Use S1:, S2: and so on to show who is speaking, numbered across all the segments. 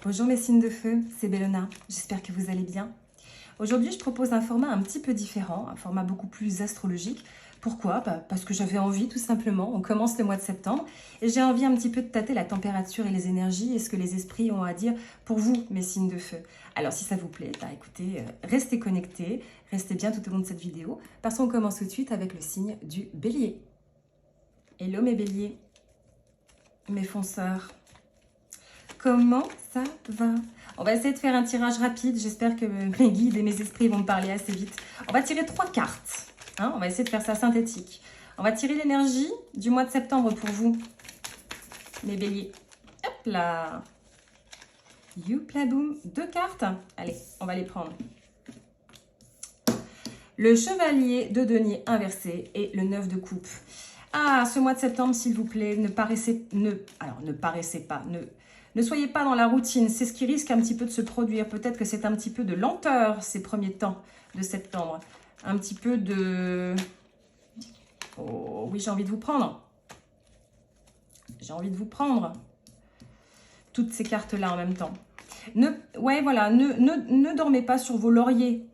S1: Bonjour mes signes de feu, c'est Bellona, j'espère que vous allez bien. Aujourd'hui je propose un format un petit peu différent, un format beaucoup plus astrologique. Pourquoi? Parce que j'avais envie tout simplement, on commence le mois de septembre et j'ai envie un petit peu de tâter la température et les énergies et ce que les esprits ont à dire pour vous mes signes de feu. Alors si ça vous plaît, écoutez, restez connectés, restez bien tout au long de cette vidéo parce qu'on commence tout de suite avec le signe du bélier. Hello mes béliers, mes fonceurs. Comment ça va? On va essayer de faire un tirage rapide. J'espère que mes guides et mes esprits vont me parler assez vite. On va tirer 3 cartes. On va essayer de faire ça synthétique. On va tirer l'énergie du mois de septembre pour vous, mes béliers. Hop là. Youpla boum. 2 cartes. Allez, on va les prendre. Le chevalier de denier inversé et le 9 de coupe. Ah, ce mois de septembre, s'il vous plaît, ne soyez pas dans la routine, c'est ce qui risque un petit peu de se produire. Peut-être que c'est un petit peu de lenteur ces premiers temps de septembre. Un petit peu de... Oh oui, j'ai envie de vous prendre. J'ai envie de vous prendre. Toutes ces cartes-là en même temps. Ne dormez pas sur vos lauriers,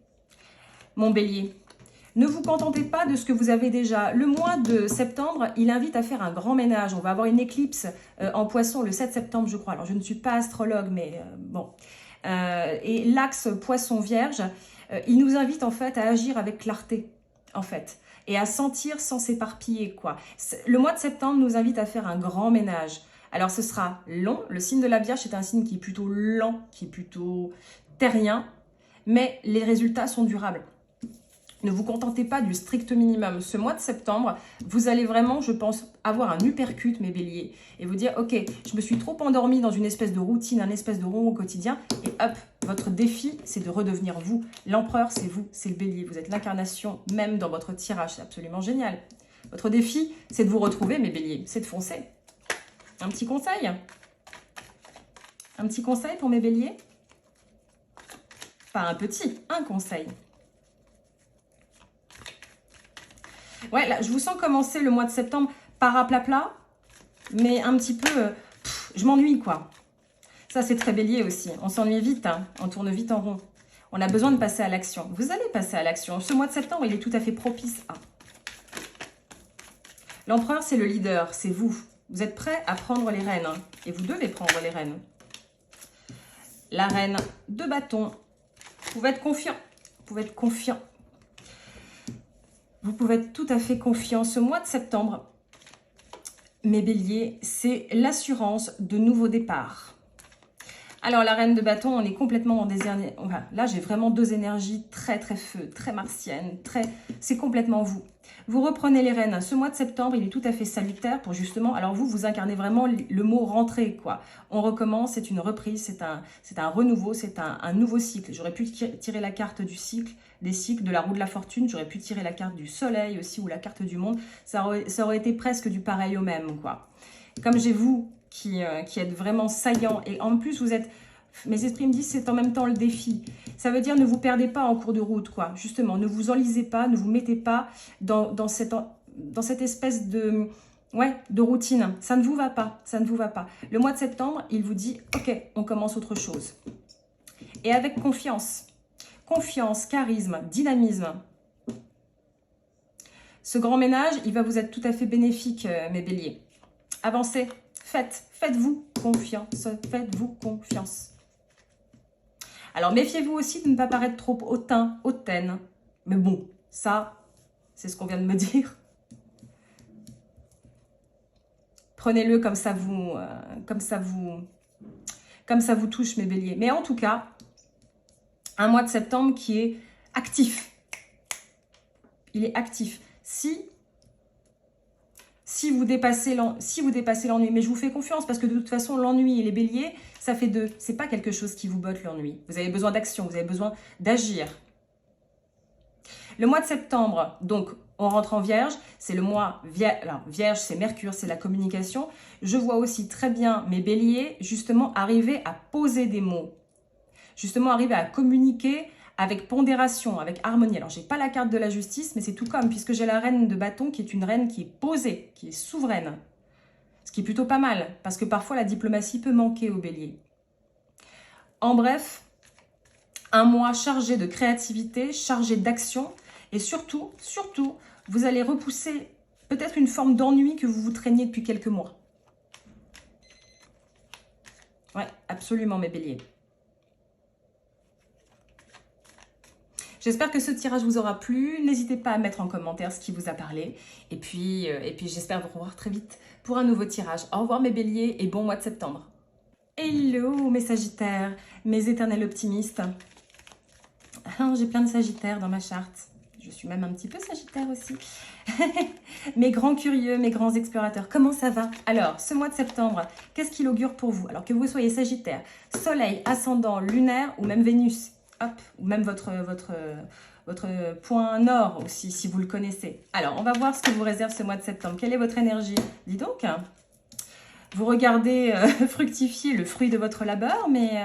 S1: mon bélier. Ne vous contentez pas de ce que vous avez déjà. Le mois de septembre, il invite à faire un grand ménage. On va avoir une éclipse en poisson le 7 septembre, je crois. Alors, je ne suis pas astrologue, mais bon. Et l'axe poisson-vierge, il nous invite en fait à agir avec clarté, en fait. Et à sentir sans s'éparpiller, quoi. Le mois de septembre nous invite à faire un grand ménage. Alors, ce sera long. Le signe de la Vierge est un signe qui est plutôt lent, qui est plutôt terrien. Mais les résultats sont durables. Ne vous contentez pas du strict minimum. Ce mois de septembre, vous allez vraiment, je pense, avoir un uppercut, mes béliers, et vous dire, ok, je me suis trop endormie dans une espèce de routine, un espèce de rond au quotidien, et hop, votre défi, c'est de redevenir vous. L'empereur, c'est vous, c'est le bélier. Vous êtes l'incarnation même dans votre tirage, c'est absolument génial. Votre défi, c'est de vous retrouver, mes béliers, c'est de foncer. Un petit conseil? Un petit conseil pour mes béliers? Pas un petit, un conseil. Ouais, là, je vous sens commencer le mois de septembre par raplapla, mais un petit peu, je m'ennuie, quoi. Ça, c'est très bélier aussi. On s'ennuie vite, on tourne vite en rond. On a besoin de passer à l'action. Vous allez passer à l'action. Ce mois de septembre, il est tout à fait propice à. L'empereur, c'est le leader, c'est vous. Vous êtes prêts à prendre les rênes, et vous devez prendre les rênes. La reine de bâton. Vous pouvez être confiant. Vous pouvez être confiant. Vous pouvez être tout à fait confiant. Ce mois de septembre, mes béliers, c'est l'assurance de nouveaux départs. Alors, la reine de bâton, on est complètement dans des... Là, j'ai vraiment 2 énergies très, très feu, très martiennes. C'est complètement vous. Vous reprenez les rênes. Ce mois de septembre, il est tout à fait salutaire pour justement... Alors, vous incarnez vraiment le mot rentrer, quoi. On recommence, c'est une reprise, c'est un renouveau, c'est un nouveau cycle. J'aurais pu tirer la carte du cycle, des cycles, de la roue de la fortune. J'aurais pu tirer la carte du soleil aussi ou la carte du monde. Ça aurait été presque du pareil au même, quoi. Comme j'ai vous qui êtes vraiment saillant et en plus vous êtes... Mes esprits me disent c'est en même temps le défi. Ça veut dire ne vous perdez pas en cours de route, quoi. Justement, ne vous enlisez pas, ne vous mettez pas dans cette espèce de routine. Ça ne vous va pas, ça ne vous va pas. Le mois de septembre, il vous dit ok, on commence autre chose. Et avec confiance. Confiance, charisme, dynamisme. Ce grand ménage, il va vous être tout à fait bénéfique, mes béliers. Avancez, faites-vous confiance, faites-vous confiance. Alors, méfiez-vous aussi de ne pas paraître trop hautaine. Mais bon, ça, c'est ce qu'on vient de me dire. Prenez-le comme ça vous touche, mes béliers. Mais en tout cas, un mois de septembre qui est actif. Il est actif. Si vous dépassez l'ennui, mais je vous fais confiance parce que de toute façon, l'ennui et les béliers, ça fait 2. C'est pas quelque chose qui vous botte, l'ennui. Vous avez besoin d'action, vous avez besoin d'agir. Le mois de septembre, donc, on rentre en Vierge. C'est le mois Vierge. Alors, Vierge, c'est Mercure, c'est la communication. Je vois aussi très bien mes béliers, justement, arriver à poser des mots. Justement, arriver à communiquer avec pondération, avec harmonie. Alors, je n'ai pas la carte de la justice, mais c'est tout comme, puisque j'ai la reine de bâton qui est une reine qui est posée, qui est souveraine. Ce qui est plutôt pas mal, parce que parfois la diplomatie peut manquer au bélier. En bref, un mois chargé de créativité, chargé d'action et surtout, vous allez repousser peut-être une forme d'ennui que vous vous traîniez depuis quelques mois. Ouais, absolument mes béliers. J'espère que ce tirage vous aura plu. N'hésitez pas à mettre en commentaire ce qui vous a parlé. Et puis j'espère vous revoir très vite pour un nouveau tirage. Au revoir mes béliers et bon mois de septembre. Hello mes sagittaires, mes éternels optimistes. J'ai plein de sagittaires dans ma charte. Je suis même un petit peu sagittaire aussi. Mes grands curieux, mes grands explorateurs, comment ça va? Alors, ce mois de septembre, qu'est-ce qu'il augure pour vous? Alors que vous soyez sagittaire, soleil, ascendant, lunaire ou même Vénus, hop, ou même votre point nord aussi, si vous le connaissez. Alors, on va voir ce que vous réserve ce mois de septembre. Quelle est votre énergie? Dis donc, vous regardez fructifier le fruit de votre labeur, mais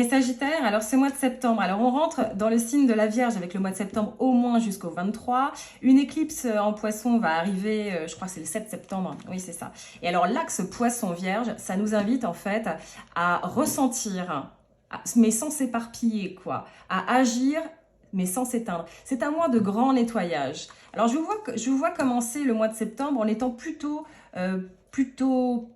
S1: Sagittaire, alors ce mois de septembre, alors on rentre dans le signe de la Vierge avec le mois de septembre au moins jusqu'au 23. Une éclipse en Poisson va arriver, je crois que c'est le 7 septembre, oui c'est ça. Et alors l'axe Poisson-Vierge, ça nous invite en fait à ressentir, mais sans s'éparpiller quoi, à agir mais sans s'éteindre. C'est un mois de grand nettoyage. Alors je vous vois commencer le mois de septembre en étant plutôt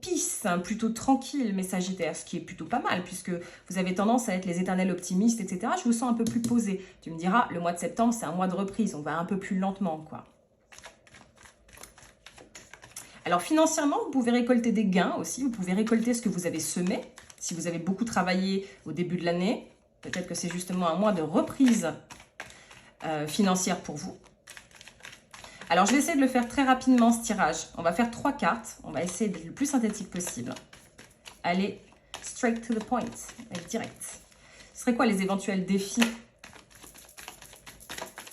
S1: peace, hein, plutôt tranquille, mes Sagittaires, ce qui est plutôt pas mal, puisque vous avez tendance à être les éternels optimistes, etc. Je vous sens un peu plus posé. Tu me diras, le mois de septembre, c'est un mois de reprise, on va un peu plus lentement, quoi. Alors, financièrement, vous pouvez récolter des gains aussi, vous pouvez récolter ce que vous avez semé, si vous avez beaucoup travaillé au début de l'année. Peut-être que c'est justement un mois de reprise financière pour vous. Alors, je vais essayer de le faire très rapidement, ce tirage. On va faire 3 cartes. On va essayer d'être le plus synthétique possible. Allez, straight to the point, direct. Ce serait quoi les éventuels défis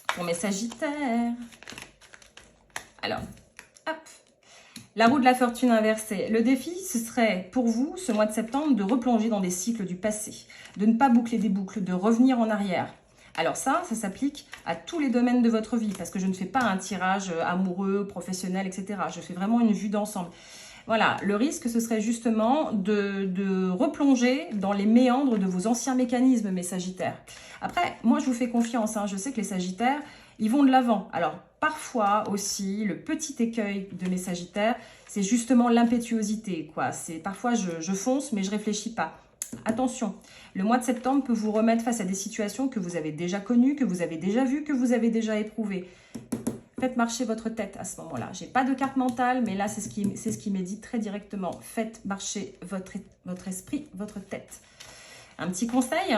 S1: pour mes Sagittaires? Alors, hop. La roue de la fortune inversée. Le défi, ce serait pour vous, ce mois de septembre, de replonger dans des cycles du passé. De ne pas boucler des boucles, de revenir en arrière. Alors ça s'applique à tous les domaines de votre vie, parce que je ne fais pas un tirage amoureux, professionnel, etc. Je fais vraiment une vue d'ensemble. Voilà, le risque, ce serait justement de replonger dans les méandres de vos anciens mécanismes, mes Sagittaires. Après, moi, je vous fais confiance, hein, je sais que les Sagittaires, ils vont de l'avant. Alors, parfois aussi, le petit écueil de mes Sagittaires, c'est justement l'impétuosité, quoi. C'est parfois, je fonce, mais je réfléchis pas. Attention, le mois de septembre peut vous remettre face à des situations que vous avez déjà connues, que vous avez déjà vues, que vous avez déjà éprouvées. Faites marcher votre tête à ce moment-là. Je n'ai pas de carte mentale, mais là, c'est ce qui m'est dit très directement. Faites marcher votre esprit, votre tête. Un petit conseil,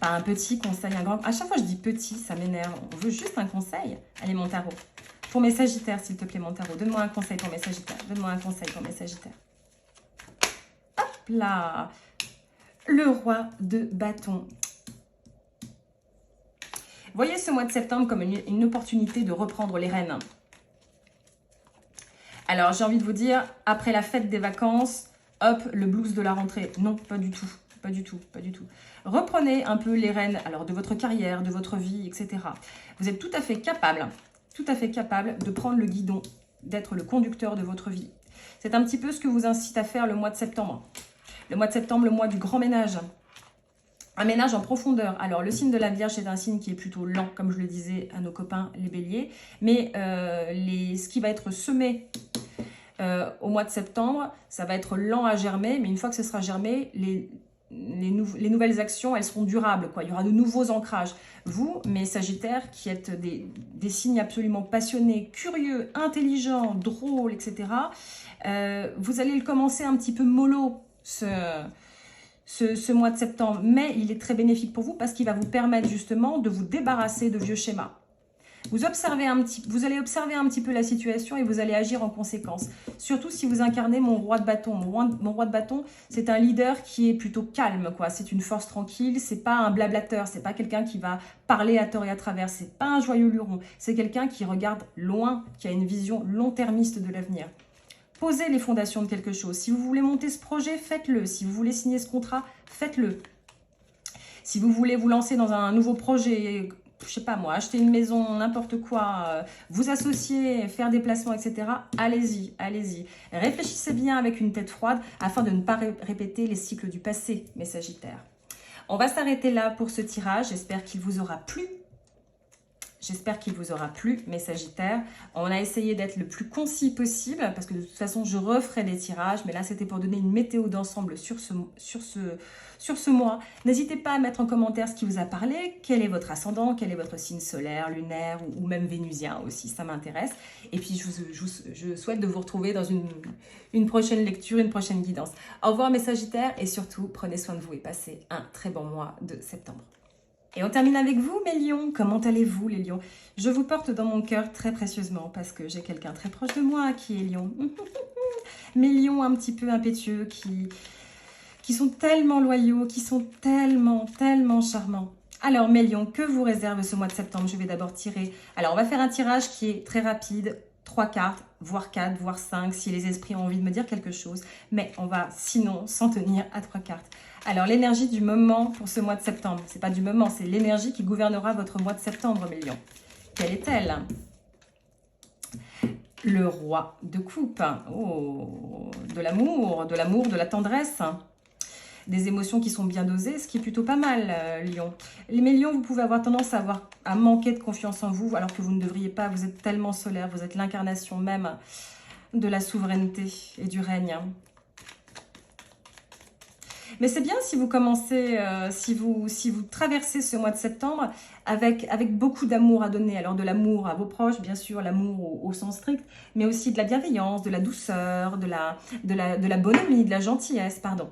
S1: pas un petit conseil, un grand... À chaque fois, je dis petit, ça m'énerve. On veut juste un conseil. Allez, mon tarot. Pour mes Sagittaires, s'il te plaît, mon tarot. Donne-moi un conseil pour mes Sagittaires. Donne-moi un conseil pour mes Sagittaires. Là, le roi de bâton. Voyez ce mois de septembre comme une opportunité de reprendre les rênes. Alors, j'ai envie de vous dire, après la fête des vacances, hop, le blues de la rentrée. Non, pas du tout, pas du tout, pas du tout. Reprenez un peu les rênes alors, de votre carrière, de votre vie, etc. Vous êtes tout à fait capable de prendre le guidon, d'être le conducteur de votre vie. C'est un petit peu ce que vous incite à faire le mois de septembre. Le mois de septembre, le mois du grand ménage. Un ménage en profondeur. Alors, le signe de la Vierge, c'est un signe qui est plutôt lent, comme je le disais à nos copains, les béliers. Mais ce qui va être semé au mois de septembre, ça va être lent à germer. Mais une fois que ce sera germé, les nouvelles actions, elles seront durables, quoi. Il y aura de nouveaux ancrages. Vous, mes Sagittaires, qui êtes des signes absolument passionnés, curieux, intelligents, drôles, etc., vous allez le commencer un petit peu mollo, ce mois de septembre, mais il est très bénéfique pour vous parce qu'il va vous permettre justement de vous débarrasser de vieux schémas. Vous allez observer un petit peu la situation et vous allez agir en conséquence. Surtout si vous incarnez mon roi de bâton. Mon roi de bâton, c'est un leader qui est plutôt calme, quoi. C'est une force tranquille, c'est pas un blablateur, c'est pas quelqu'un qui va parler à tort et à travers, c'est pas un joyeux luron. C'est quelqu'un qui regarde loin, qui a une vision long-termiste de l'avenir. Posez les fondations de quelque chose. Si vous voulez monter ce projet, faites-le. Si vous voulez signer ce contrat, faites-le. Si vous voulez vous lancer dans un nouveau projet je sais pas moi, acheter une maison, n'importe quoi, vous associer, faire des placements, etc. Allez-y, allez-y. Réfléchissez bien avec une tête froide afin de ne pas répéter les cycles du passé, mes Sagittaires. On va s'arrêter là pour ce tirage. J'espère qu'il vous aura plu. J'espère qu'il vous aura plu, mes Sagittaires. On a essayé d'être le plus concis possible, parce que de toute façon, je referai des tirages. Mais là, c'était pour donner une météo d'ensemble sur ce mois. N'hésitez pas à mettre en commentaire ce qui vous a parlé. Quel est votre ascendant? Quel est votre signe solaire, lunaire ou même vénusien aussi? Ça m'intéresse. Et puis, je souhaite de vous retrouver dans une prochaine lecture, une prochaine guidance. Au revoir, mes Sagittaires. Et surtout, prenez soin de vous et passez un très bon mois de septembre. Et on termine avec vous, mes lions. Comment allez-vous, les lions? Je vous porte dans mon cœur très précieusement parce que j'ai quelqu'un très proche de moi qui est lion. Mes lions un petit peu impétueux qui sont tellement loyaux, qui sont tellement charmants. Alors, mes lions, que vous réserve ce mois de septembre? Je vais d'abord tirer. Alors, on va faire un tirage qui est très rapide. 3 cartes, voire 4, voire 5, si les esprits ont envie de me dire quelque chose. Mais on va sinon s'en tenir à 3 cartes. Alors, l'énergie du moment pour ce mois de septembre. C'est pas du moment, c'est l'énergie qui gouvernera votre mois de septembre, mes lions. Quelle est-elle? Le roi de coupe. Oh, de l'amour, de la tendresse. Des émotions qui sont bien dosées, ce qui est plutôt pas mal, Lion. Mes lions, vous pouvez avoir tendance à manquer de confiance en vous, alors que vous ne devriez pas. Vous êtes tellement solaire, vous êtes l'incarnation même de la souveraineté et du règne. Mais c'est bien si vous commencez, si vous traversez ce mois de septembre avec beaucoup d'amour à donner. Alors de l'amour à vos proches, bien sûr, l'amour au sens strict, mais aussi de la bienveillance, de la douceur, de la bonhomie, de la gentillesse, pardon.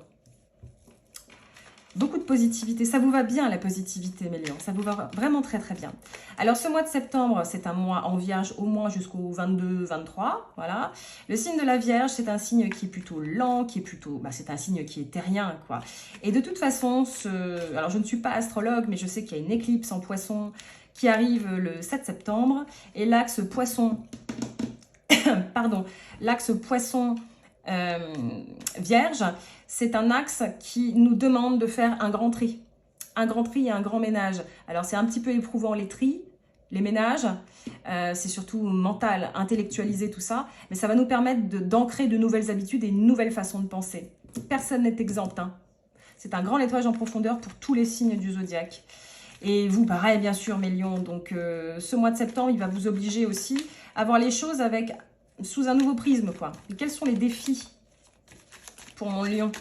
S1: Beaucoup de positivité, ça vous va bien la positivité, mes lions, ça vous va vraiment très bien. Alors ce mois de septembre, c'est un mois en vierge au moins jusqu'au 22-23, voilà. Le signe de la vierge, c'est un signe qui est plutôt lent, c'est un signe qui est terrien, quoi. Et de toute façon, alors je ne suis pas astrologue, mais je sais qu'il y a une éclipse en poisson qui arrive le 7 septembre, et l'axe poisson, pardon, l'axe poisson vierge, c'est un axe qui nous demande de faire un grand tri et un grand ménage. Alors c'est un petit peu éprouvant les tris, les ménages, c'est surtout mental, intellectualiser tout ça, mais ça va nous permettre d'ancrer de nouvelles habitudes et une nouvelle façon de penser. Personne n'est exempt, hein. C'est un grand nettoyage en profondeur pour tous les signes du zodiaque. Et vous, pareil, bien sûr, mes lions. Donc ce mois de septembre, il va vous obliger aussi à voir les choses sous un nouveau prisme, quoi. Et quels sont les défis pour mon lion,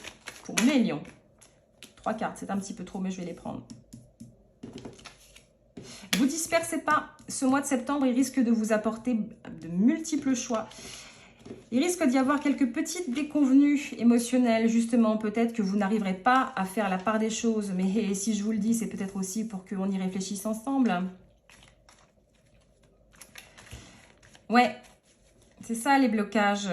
S1: pour mes lions? 3 cartes, c'est un petit peu trop, mais je vais les prendre. Vous dispersez pas. Ce mois de septembre, il risque de vous apporter de multiples choix. Il risque d'y avoir quelques petites déconvenues émotionnelles, justement. Peut-être que vous n'arriverez pas à faire la part des choses, mais si je vous le dis, c'est peut-être aussi pour qu'on y réfléchisse ensemble. Ouais, c'est ça les blocages.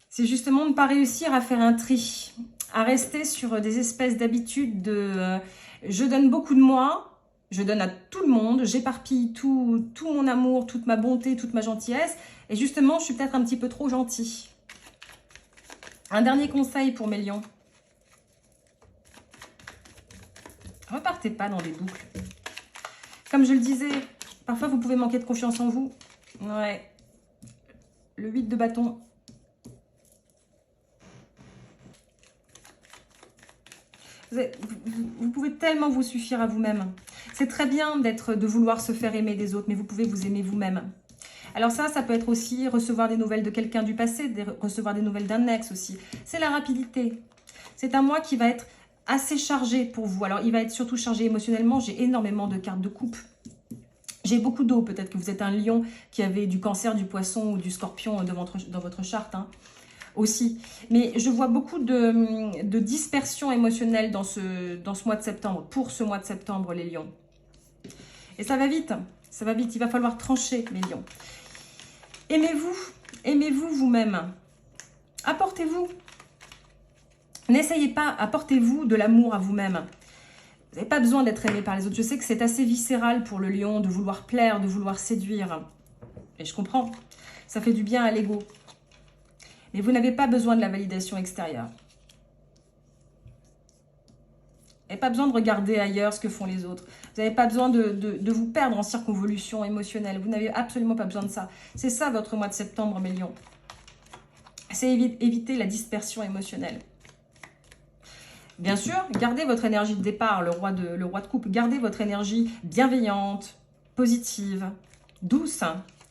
S1: C'est justement de ne pas réussir à faire un tri, à rester sur des espèces d'habitudes de je donne beaucoup de moi, je donne à tout le monde, j'éparpille tout mon amour, toute ma bonté, toute ma gentillesse, et justement, je suis peut-être un petit peu trop gentille. Un dernier conseil pour mes lions. Repartez pas dans des boucles. Comme je le disais, parfois vous pouvez manquer de confiance en vous. Ouais. Le 8 de bâton. Vous pouvez tellement vous suffire à vous-même. C'est très bien de vouloir se faire aimer des autres, mais vous pouvez vous aimer vous-même. Alors ça peut être aussi recevoir des nouvelles de quelqu'un du passé, recevoir des nouvelles d'un ex aussi. C'est la rapidité. C'est un mois qui va être assez chargé pour vous. Alors il va être surtout chargé émotionnellement. J'ai énormément de cartes de coupe. J'ai beaucoup d'eau. Peut-être que vous êtes un lion qui avait du cancer, du poisson ou du scorpion dans votre charte, hein. Aussi. Mais je vois beaucoup de dispersion émotionnelle dans ce mois de septembre, pour ce mois de septembre, les lions. Et ça va vite, il va falloir trancher, mes lions. Aimez-vous vous-même. Apportez-vous. N'essayez pas, apportez-vous de l'amour à vous-même. Vous n'avez pas besoin d'être aimé par les autres. Je sais que c'est assez viscéral pour le lion de vouloir plaire, de vouloir séduire. Et je comprends, ça fait du bien à l'ego. Mais vous n'avez pas besoin de la validation extérieure. n'avez pas besoin de regarder ailleurs ce que font les autres. Vous n'avez pas besoin de vous perdre en circonvolution émotionnelle. Vous n'avez absolument pas besoin de ça. C'est ça votre mois de septembre, mes lions. C'est éviter la dispersion émotionnelle. Bien sûr, gardez votre énergie de départ, le roi de coupe. Gardez votre énergie bienveillante, positive, douce,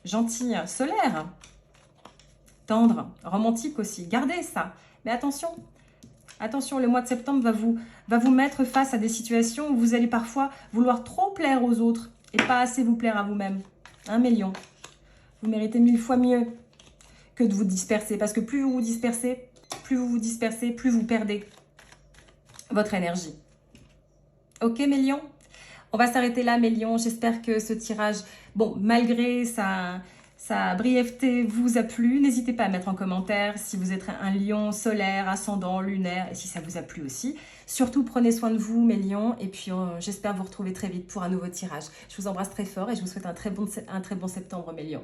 S1: gentille, solaire, tendre, romantique aussi. Gardez ça. Mais attention, attention, le mois de septembre va vous mettre face à des situations où vous allez parfois vouloir trop plaire aux autres et pas assez vous plaire à vous-même. Hein, mes lions? Vous méritez 1000 fois mieux que de vous disperser. Parce que plus vous vous dispersez, plus vous perdez votre énergie. Ok, mes lions? On va s'arrêter là, mes lions. J'espère que ce tirage, bon, malgré sa brièveté, vous a plu. N'hésitez pas à mettre en commentaire si vous êtes un lion solaire, ascendant, lunaire, et si ça vous a plu aussi. Surtout, prenez soin de vous, mes lions, et puis j'espère vous retrouver très vite pour un nouveau tirage. Je vous embrasse très fort et je vous souhaite un très bon septembre, mes lions.